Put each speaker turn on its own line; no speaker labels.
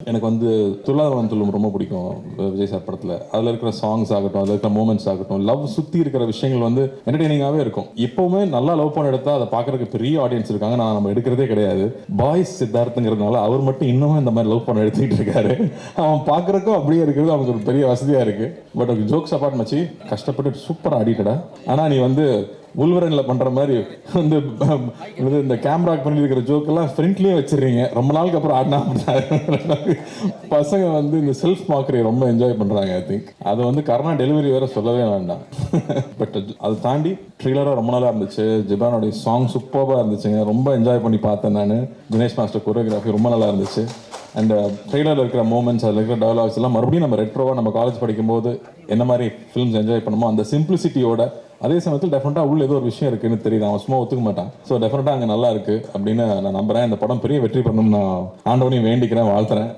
எனக்கு வந்து துள்ளாதவன் துள்ளும் ரொம்ப பிடிக்கும் விஜய் சார் படத்தில். அதில் இருக்கிற சாங்ஸ் ஆகட்டும், அதில் இருக்கிற மூமெண்ட்ஸ் ஆகட்டும், லவ் சுற்றி இருக்கிற விஷயங்கள் வந்து என்டர்டெய்னிங்காகவே இருக்கும். இப்போவுமே நல்லா லவ் பண்ண எடுத்தால் அதை பார்க்குறதுக்கு பெரிய ஆடியன்ஸ் இருக்காங்க. நம்ம எடுக்கிறதே கிடையாது. பாய்ஸ் சித்தார்த்துங்கிறதுனால அவர் மட்டும் இன்னமும் இந்த மாதிரி லவ் பண்ண எடுத்துக்கிட்டு இருக்காரு. அவன் பார்க்குறக்கும் அப்படியே இருக்கிறது அவனுக்கு ஒரு பெரிய வசதியாக இருக்குது. பட் ஜோக்ஸ் அப்பார்ட் மச்சி கஷ்டப்பட்டு சூப்பராக ஆடிட்டடா. ஆனால் நீ வந்து உள்வரனில் பண்ணுற மாதிரி வந்து இந்த கேமரா பண்ணியிருக்கிற ஜோக்கெல்லாம் ஃப்ரண்ட்லேயே வச்சிடுறீங்க. ரொம்ப நாளுக்கு அப்புறம் ஆடினா பசங்க வந்து இந்த செல்ஃப் மார்க்கரை ரொம்ப என்ஜாய் பண்ணுறாங்க. ஐ திங்க் அது வந்து கர்ணா டெலிவரி வேறு சொல்லவே வேண்டாம். பட் அதை தாண்டி ட்ரெய்லராக ரொம்ப நாளாக இருந்துச்சு. ஜிபானோடைய சாங் சூப்பராக இருந்துச்சுங்க. ரொம்ப என்ஜாய் பண்ணி பார்த்தேன் நான். தினேஷ் மாஸ்டர் கொரியோகிராஃபி ரொம்ப நல்லா இருந்துச்சு. அண்ட் ட்ரெய்லரில் இருக்கிற மூமெண்ட்ஸ், அதில் இருக்கிற டயலாக்ஸ் எல்லாம் மறுபடியும் நம்ம ரெட்ரோவாக நம்ம காலேஜ் படிக்கும்போது என்ன மாதிரி ஃபிலிம்ஸ் என்ஜாய் பண்ணுமோ அந்த சிம்பிளிசிட்டியோட, அதே சமயத்தில் டெஃபினட்டாக உள்ள ஏதோ ஒரு விஷயம் இருக்குன்னு தெரியுது. அவன் சும்மா ஒத்துக்க மாட்டான். ஸோ டெஃபினட்டாக அங்கே நல்லா இருக்குது அப்படின்னு நான் நம்புகிறேன். இந்த படம் பெரிய வெற்றி பண்ணணும்னு நான் ஆண்டவனையும் வேண்டிக்கிறேன், வாழ்த்துறேன்.